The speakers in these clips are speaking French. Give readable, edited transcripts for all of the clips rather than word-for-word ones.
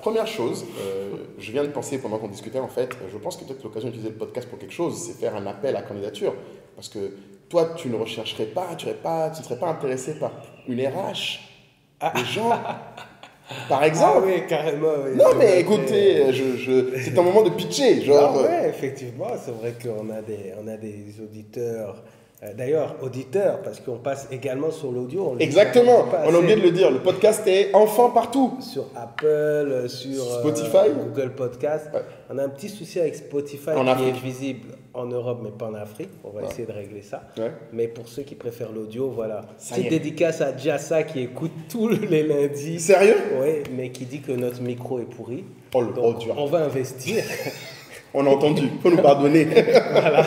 première chose, je viens de penser pendant qu'on discutait, en fait, je pense que peut-être l'occasion d'utiliser le podcast pour quelque chose, c'est faire un appel à candidature. Parce que toi, tu ne rechercherais pas, tu ne serais pas intéressé par une RH, des gens, par Ah exemple. oui, carrément, oui. Non, C'est mais vrai écoutez, que... c'est un moment de pitcher, genre. Non, ouais, effectivement, c'est vrai on a des auditeurs. D'ailleurs, auditeurs, parce qu'on passe également sur l'audio, on le dit Exactement, pas on a oublié assez. de le dire, le podcast est enfin partout. Sur Apple, sur Spotify. Google Podcast. Ouais. On a un petit souci avec Spotify En qui est Afrique. visible en Europe, mais pas en Afrique. On va Ouais. essayer de régler ça. Ouais. Mais pour ceux qui préfèrent l'audio, voilà. Ça y Petite est. dédicace à Jassa qui écoute tous les lundis. Sérieux? Oui, mais qui dit que notre micro est pourri. Oh, le Donc, dur. on va investir. On a entendu, faut nous pardonner. Voilà.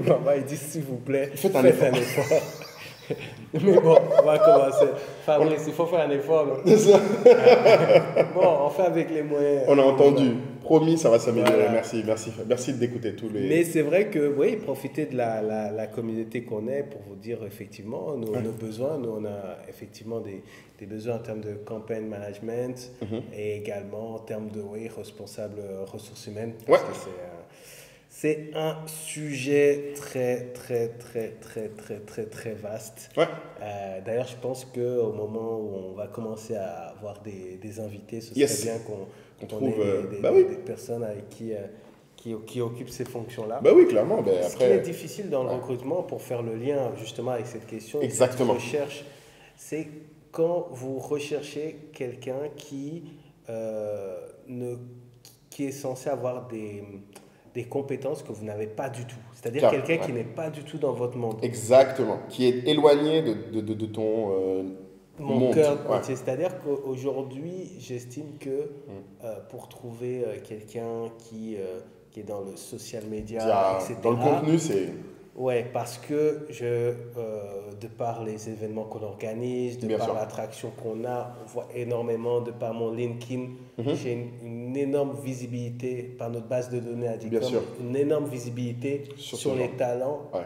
Maman, il dit s'il vous plaît, Faites un effort. Mais bon, on va commencer. Fabrice, il faut faire un effort. Non? C'est ça. Bon, on fait avec les moyens. On a entendu. Promis, ça va s'améliorer. Voilà. Merci d'écouter tous les. Mais c'est vrai que, oui, profitez de la communauté qu'on est pour vous dire effectivement nos besoins. Nous, on a effectivement des besoins en termes de campaign management et également en termes de responsable ressources humaines. Parce que c'est un sujet très vaste. Ouais. D'ailleurs, je pense qu'au moment où on va commencer à avoir des invités, ce serait Yes. bien qu'on trouve, ait des personnes avec qui occupent ces fonctions-là. Bah oui, clairement. Ben, Ce qui est après. difficile dans le recrutement, pour faire le lien justement avec cette question, Exactement. cette recherche, c'est quand vous recherchez quelqu'un qui est censé avoir des compétences que vous n'avez pas du tout. C'est-à-dire Car- quelqu'un ouais. qui n'est pas du tout dans votre monde. Exactement. Qui est éloigné de ton Mon monde. cœur Ouais. entier. C'est-à-dire qu'aujourd'hui, j'estime que pour trouver quelqu'un qui est dans le social media, etc. Dans le contenu, c'est. Ouais, parce que de par les événements qu'on organise, de Bien par sûr. l'attraction qu'on a, on voit énormément, de par mon LinkedIn, j'ai une énorme visibilité, par notre base de données Bien sûr. Adicom, une énorme visibilité Sur sur ce les genre. talents Ouais.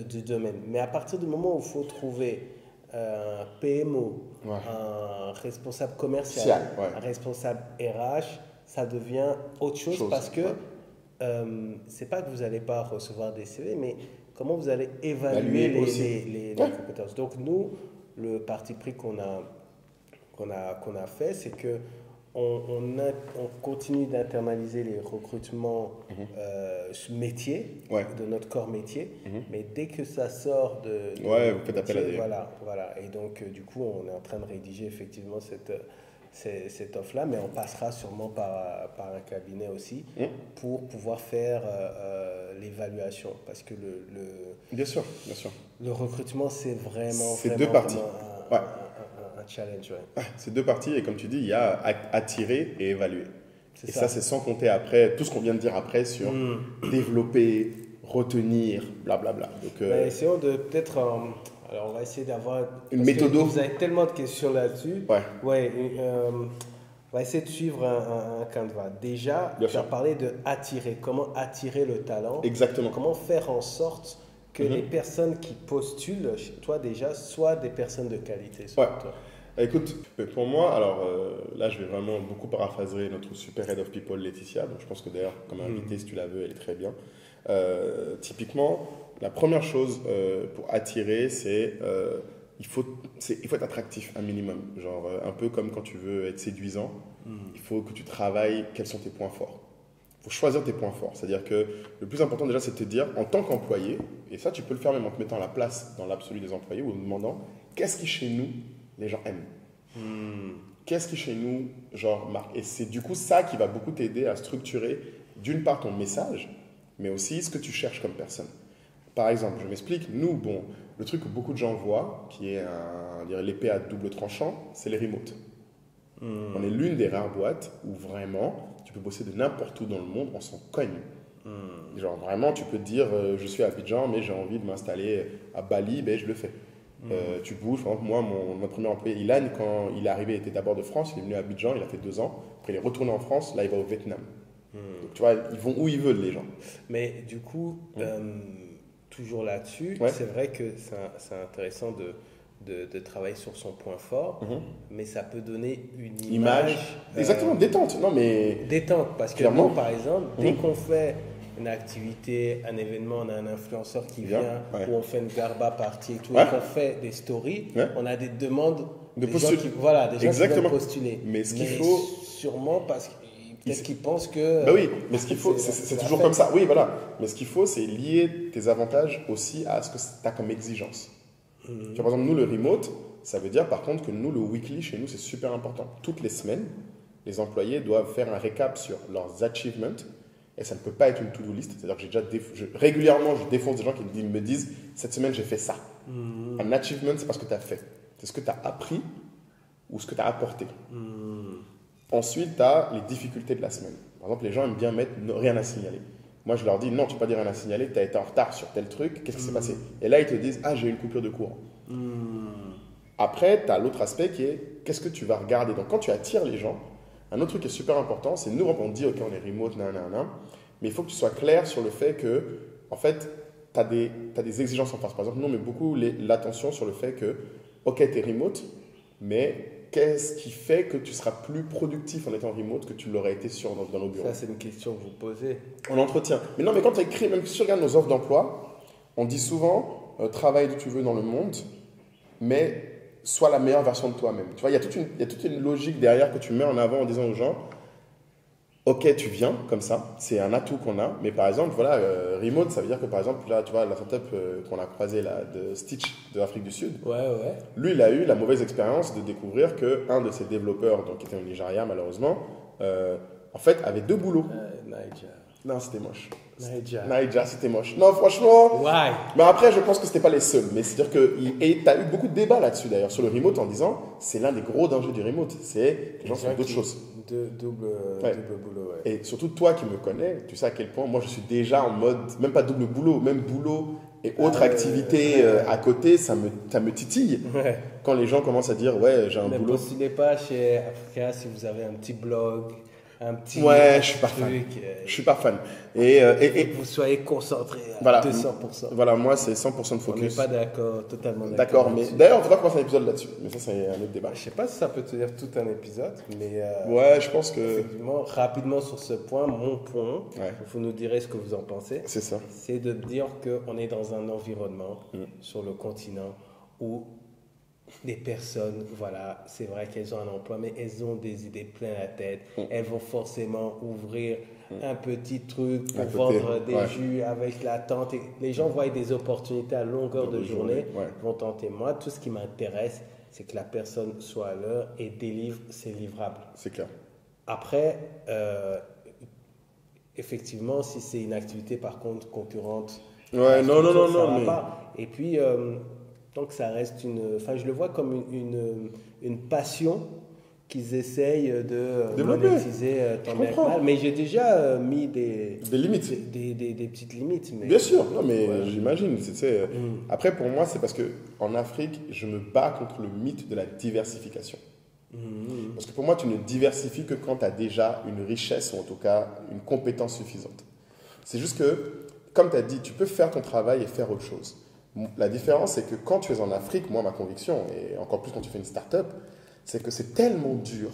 du domaine. Mais à partir du moment où il faut trouver un PMO, Ouais. un responsable commercial, Cial, ouais. un responsable RH, ça devient autre chose parce que c'est pas que vous n'allez pas recevoir des CV, mais comment vous allez évaluer Évaluer aussi. les compétences. Donc nous, le parti pris qu'on a fait, c'est que on continue d'internaliser les recrutements métiers, Ouais. de notre corps métier, mais dès que ça sort de Ouais, notre vous faites appel à des- voilà. Et donc, du coup, on est en train de rédiger effectivement cette offre-là, mais on passera sûrement par un cabinet aussi pour pouvoir faire l'évaluation. Parce que Bien sûr, bien sûr. le recrutement, c'est vraiment, C'est vraiment, deux parties. vraiment Ouais. un challenge. Ouais. C'est deux parties et comme tu dis, il y a attirer et évaluer. C'est Et ça. ça, c'est sans compter après tout ce qu'on vient de dire après sur développer, retenir, blablabla. Donc, Mais essayons de peut-être... alors, on va essayer d'avoir... Une parce que méthode. Vous avez tellement de questions là-dessus. Ouais. Ouais, on va essayer de suivre un canevas. Déjà, Bien tu sûr. as parlé de attirer. Comment attirer le talent? Exactement. Comment faire en sorte que les personnes qui postulent chez toi déjà soient des personnes de qualité selon Ouais. toi? Écoute, pour moi, alors là, je vais vraiment beaucoup paraphraser notre super head of people, Laetitia. Donc, je pense que d'ailleurs, comme invitée, si tu la veux, elle est très bien. Typiquement, la première chose pour attirer, c'est il faut être attractif, un minimum. Genre, un peu comme quand tu veux être séduisant, il faut que tu travailles quels sont tes points forts. Il faut choisir tes points forts. C'est-à-dire que le plus important déjà, c'est de te dire, en tant qu'employé, et ça, tu peux le faire même en te mettant à la place dans l'absolu des employés ou en te demandant qu'est-ce qui chez nous les gens aiment. Qu'est-ce qui chez nous, genre, marque. Et c'est du coup ça qui va beaucoup t'aider à structurer, d'une part, ton message, mais aussi ce que tu cherches comme personne. Par exemple, je m'explique, nous, bon, le truc que beaucoup de gens voient, qui est l'épée à double tranchant, c'est les remotes. On est l'une des rares boîtes où vraiment, tu peux bosser de n'importe où dans le monde, on s'en cogne. Genre vraiment, tu peux te dire, je suis à Abidjan, mais j'ai envie de m'installer à Bali, ben, je le fais. Tu bouges, par exemple, moi, mon premier employé, Ilan, quand il est arrivé, il était d'abord de France, il est venu à Abidjan, il a fait 2 ans, après il est retourné en France, là il va au Vietnam. Donc tu vois, ils vont où ils veulent les gens. Mais du coup, toujours là-dessus, Ouais. c'est vrai que c'est intéressant de travailler sur son point fort, mais ça peut donner une Image. image. Exactement, détente. Non, mais. Détente, parce que Clairement. nous, par exemple, dès qu'on fait une activité, un événement, on a un influenceur qui vient, ouais. ou on fait une garba party et tout, Ouais. et qu'on fait des stories, Ouais. on a des demandes De des postuler. gens qui, voilà, des gens qui Exactement. veulent postuler. Mais ce qu'il faut- Sûrement parce peut-être qu'ils pensent que... Bah oui, mais ce qu'il faut, c'est toujours comme ça. Oui, voilà. Mais ce qu'il faut, c'est lier tes avantages aussi à ce que tu as comme exigence. Tu vois, par exemple, nous, le remote, ça veut dire par contre que nous, le weekly, chez nous, c'est super important. Toutes les semaines, les employés doivent faire un récap sur leurs achievements et ça ne peut pas être une to-do list. C'est-à-dire que j'ai déjà régulièrement, je défonce des gens qui me disent cette semaine, j'ai fait ça. Un achievement, c'est pas ce que tu as fait. C'est ce que tu as appris ou ce que tu as apporté. Ensuite, tu as les difficultés de la semaine. Par exemple, les gens aiment bien mettre rien à signaler. Moi, je leur dis non, tu ne peux pas dire rien à signaler, tu as été en retard sur tel truc, qu'est-ce qui s'est passé? Et là, ils te disent ah, j'ai eu une coupure de courant. Après, tu as l'autre aspect qui est qu'est-ce que tu vas regarder. Donc, quand tu attires les gens, un autre truc qui est super important, c'est nous, on dit ok, on est remote, nanana, mais il faut que tu sois clair sur le fait que, en fait, tu as des exigences en face. Par exemple, nous, on met beaucoup l'attention sur le fait que, ok, tu es remote, mais qu'est-ce qui fait que tu seras plus productif en étant remote que tu l'aurais été dans nos bureaux? Ça, c'est une question que vous posez. On entretient. Mais non, mais quand tu as écrit, même si tu regardes nos offres d'emploi, on dit souvent travaille d'où tu veux dans le monde, mais sois la meilleure version de toi-même. Tu vois, il y a toute une logique derrière que tu mets en avant en disant aux gens ok, tu viens comme ça, c'est un atout qu'on a, mais par exemple, voilà, remote, ça veut dire que par exemple, là, tu vois, la startup qu'on a croisée là, de Stitch de l'Afrique du Sud, Ouais. lui, il a eu la mauvaise expérience de découvrir qu'un de ses développeurs, donc, qui était au Nigeria malheureusement, en fait, avait 2 boulots. Naija. Non, c'était moche. Naija. Naija, c'était moche. Non, franchement. Why? Mais après, je pense que c'était pas les seuls. Mais c'est-à-dire que. Et tu as eu beaucoup de débats là-dessus d'ailleurs, sur le remote, en disant c'est l'un des gros dangers du remote. C'est les gens font d'autres choses. Double boulot, ouais. Et surtout, toi qui me connais, tu sais à quel point moi je suis déjà en mode, même pas double boulot, même boulot et autres activités à côté, ça me titille. Ouais. Quand les gens commencent à dire ouais, j'ai un Ne boulot. postulez pas chez Africa si vous avez un petit blog, un petit Ouais, je suis pas fan. truc. Je suis pas fan. Et Vous soyez concentré à Voilà. 200%. voilà, moi c'est 100% de On n'est focus. pas d'accord, totalement D'accord, mais là-dessus. d'ailleurs, on va commencer un épisode là-dessus. Mais ça, c'est un autre débat. Je sais pas si ça peut tenir tout un épisode, mais Ouais, je pense que effectivement, rapidement sur ce point, mon point, Ouais. vous nous direz ce que vous en pensez, c'est ça. c'est de dire qu'on est dans un environnement sur le continent où des personnes, voilà, c'est vrai qu'elles ont un emploi, mais elles ont des idées plein la tête. Elles vont forcément ouvrir un petit truc pour À côté, vendre des ouais. jus avec la tente. Et les gens voient des opportunités à longueur de journée, ouais. vont tenter. Moi, tout ce qui m'intéresse, c'est que la personne soit à l'heure et délivre ses livrables. C'est clair. Après, effectivement, si c'est une activité par contre concurrente, Ouais, non, ça va mais. pas. Et puis, donc ça reste enfin, je le vois comme une passion qu'ils essayent de Développer. monétiser tant bien que comprends. mal. Mais j'ai déjà mis des limites. des petites limites. Mais, Bien sûr, non, mais Ouais. j'imagine. Après, pour moi, c'est parce qu'en Afrique, je me bats contre le mythe de la diversification. Parce que pour moi, tu ne diversifies que quand tu as déjà une richesse ou en tout cas une compétence suffisante. C'est juste que, comme tu as dit, tu peux faire ton travail et faire autre chose. La différence, c'est que quand tu es en Afrique, moi, ma conviction, et encore plus quand tu fais une start-up, c'est que c'est tellement dur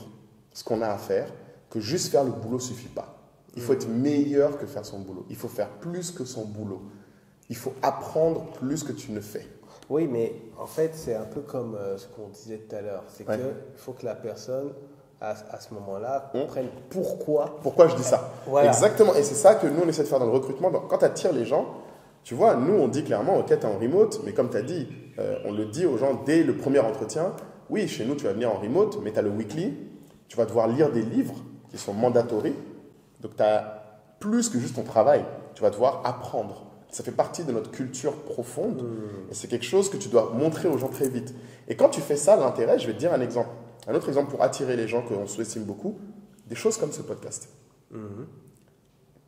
ce qu'on a à faire que juste faire le boulot ne suffit pas. Il faut être meilleur que faire son boulot. Il faut faire plus que son boulot. Il faut apprendre plus que tu ne fais. Oui, mais en fait, c'est un peu comme ce qu'on disait tout à l'heure. C'est Ouais. qu'il faut que la personne, à ce moment-là, comprenne pourquoi. Pourquoi je dis ça? Voilà. Exactement. Et c'est ça que nous, on essaie de faire dans le recrutement. Donc, quand tu attires les gens, tu vois, nous, on dit clairement, ok, tu es en remote, mais comme tu as dit, on le dit aux gens dès le premier entretien, oui, chez nous, tu vas venir en remote, mais tu as le weekly, tu vas devoir lire des livres qui sont mandatory. Donc, tu as plus que juste ton travail. Tu vas devoir apprendre. Ça fait partie de notre culture profonde. Et c'est quelque chose que tu dois montrer aux gens très vite. Et quand tu fais ça, l'intérêt, je vais te dire un exemple. Un autre exemple pour attirer les gens qu'on sous-estime beaucoup, des choses comme ce podcast.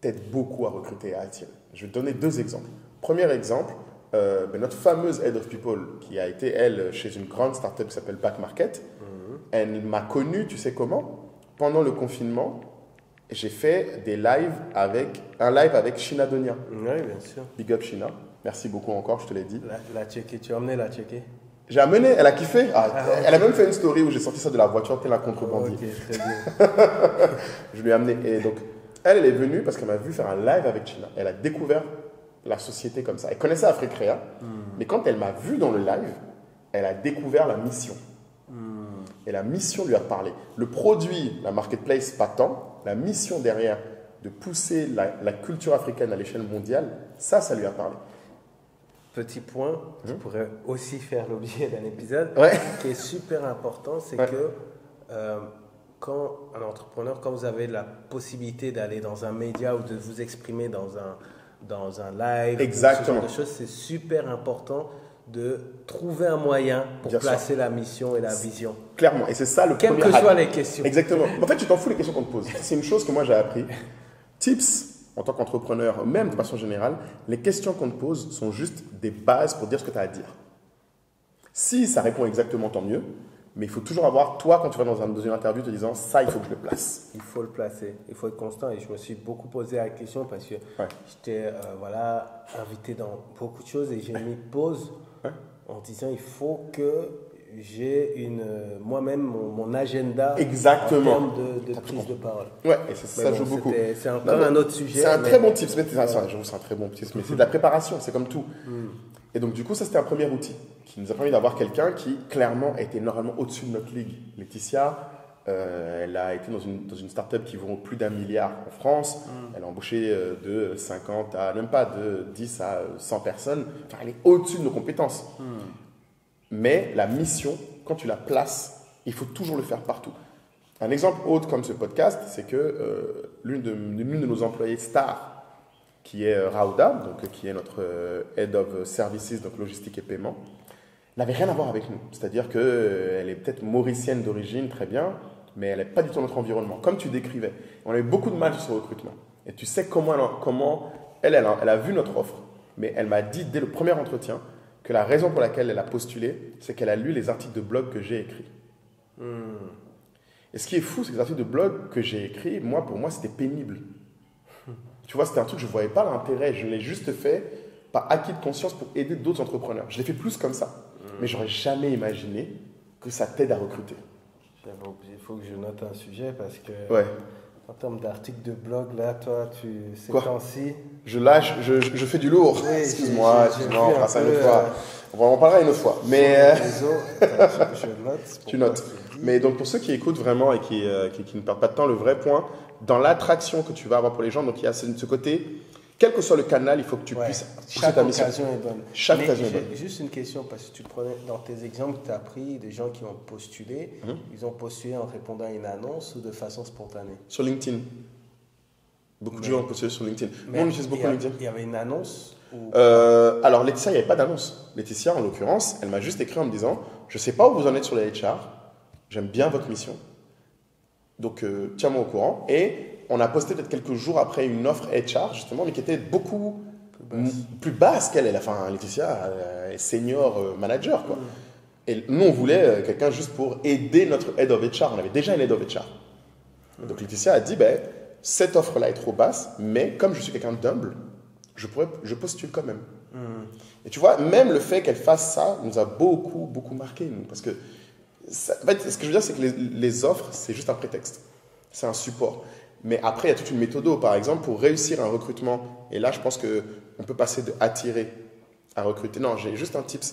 T'aide beaucoup à recruter et à attirer. Je vais te donner 2 exemples. Premier exemple, notre fameuse Head of People, qui a été, elle, chez une grande startup qui s'appelle Back Market, elle m'a connu, tu sais comment? Pendant le confinement, j'ai fait un live avec Shina Donia. Oui, bien sûr. Big up Shina. Merci beaucoup encore, je te l'ai dit. La checker, tu as emmené la checker? J'ai amené, elle a kiffé. Elle a même fait une story où j'ai sorti ça de la voiture tel un contrebandier. Ok, très bien. Je lui ai amené. Et donc, elle est venue parce qu'elle m'a vu faire un live avec China. Elle a découvert la société comme ça. Elle connaissait Africrea, mais quand elle m'a vu dans le live, elle a découvert la mission. Et la mission lui a parlé. Le produit, la marketplace, pas tant. La mission derrière, de pousser la culture africaine à l'échelle mondiale, ça lui a parlé. Petit point, qui pourrait aussi faire l'objet d'un épisode, qui est super important, c'est que quand un entrepreneur, quand vous avez la possibilité d'aller dans un média ou de vous exprimer dans un live, exactement, ce genre de choses, c'est super important de trouver un moyen pour placer la mission et la vision. Clairement, et c'est ça le premier hack. Quelles que soient les questions. Exactement. En fait, tu t'en fous les questions qu'on te pose. C'est une chose que moi j'ai appris. Tips, en tant qu'entrepreneur, même de façon générale, les questions qu'on te pose sont juste des bases pour dire ce que tu as à dire. Si ça répond exactement, tant mieux. Mais il faut toujours avoir, toi, quand tu vas dans une interview, te disant ça, il faut que je le place. Il faut le placer, il faut être constant. Et je me suis beaucoup posé la question parce que j'étais invité dans beaucoup de choses et j'ai mis pause en disant il faut que j'ai moi-même mon agenda exactement en termes de prise de parole. Ouais, et ça joue beaucoup. C'est encore un autre sujet. C'est un très bon tip. C'est un très bon tip, mais c'est de la préparation, c'est comme tout. Et donc, du coup, ça, c'était un premier outil qui nous a permis d'avoir quelqu'un qui, clairement, était normalement au-dessus de notre ligue. Laetitia, elle a été dans une start-up qui vaut plus d'1 milliard en France. Elle a embauché de 50 à, même pas de 10 à 100 personnes. Enfin, elle est au-dessus de nos compétences. Mais la mission, quand tu la places, il faut toujours le faire partout. Un exemple autre comme ce podcast, c'est que l'une de nos employées stars, qui est Rauda, donc, qui est notre Head of Services, donc logistique et paiement, n'avait rien à voir avec nous. C'est-à-dire qu'elle est peut-être mauricienne d'origine, très bien, mais elle n'est pas du tout dans notre environnement, comme tu décrivais. On a eu beaucoup de mal sur ce recrutement. Et tu sais comment elle a vu notre offre, mais elle m'a dit dès le premier entretien que la raison pour laquelle elle a postulé, c'est qu'elle a lu les articles de blog que j'ai écrits. Et ce qui est fou, c'est que les articles de blog que j'ai écrits, pour moi, c'était pénible. Tu vois, c'était un truc, je ne voyais pas l'intérêt. Je l'ai juste fait par acquis de conscience pour aider d'autres entrepreneurs. Je l'ai fait plus comme ça. Mais je n'aurais jamais imaginé que ça t'aide à recruter. J'avais oublié, il faut que je note un sujet parce que en termes d'articles de blog, là, toi, ces temps-ci... Je fais du lourd. Oui, excuse-moi, on fera ça une autre fois. On en parlera une autre fois. Mais je note. Tu notes. Mais donc, pour ceux qui écoutent vraiment et qui ne perdent pas de temps, le vrai point, dans l'attraction que tu vas avoir pour les gens, donc il y a ce côté, quel que soit le canal, il faut que tu puisses pousser ta mission. Chaque occasion est bonne. Chaque occasion est bonne. Juste une question, parce que tu prenais dans tes exemples, tu as pris des gens qui ont postulé. Ils ont postulé en répondant à une annonce ou de façon spontanée? Sur LinkedIn. Beaucoup de gens ont postulé sur LinkedIn. Moi, on utilise beaucoup LinkedIn. Il y avait une annonce Alors, Laetitia, il n'y avait pas d'annonce. Laetitia, en l'occurrence, elle m'a juste écrit en me disant « Je ne sais pas où vous en êtes sur les HR. J'aime bien votre mission. Donc, tiens-moi au courant. » Et on a posté peut-être quelques jours après une offre HR, justement, mais qui était beaucoup plus basse qu'elle. Enfin, Laetitia est senior manager, quoi. Et nous, on voulait quelqu'un juste pour aider notre Head of HR. On avait déjà une Head of HR. Donc, Laetitia a dit, cette offre-là est trop basse, mais comme je suis quelqu'un d'humble, je postule quand même. Et tu vois, même le fait qu'elle fasse ça nous a beaucoup, beaucoup marqué, nous. Parce que, en fait, ce que je veux dire, c'est que les offres, c'est juste un prétexte. C'est un support. Mais après, il y a toute une méthode, par exemple, pour réussir un recrutement. Et là, je pense qu'on peut passer de attirer à recruter. Non, j'ai juste un tips.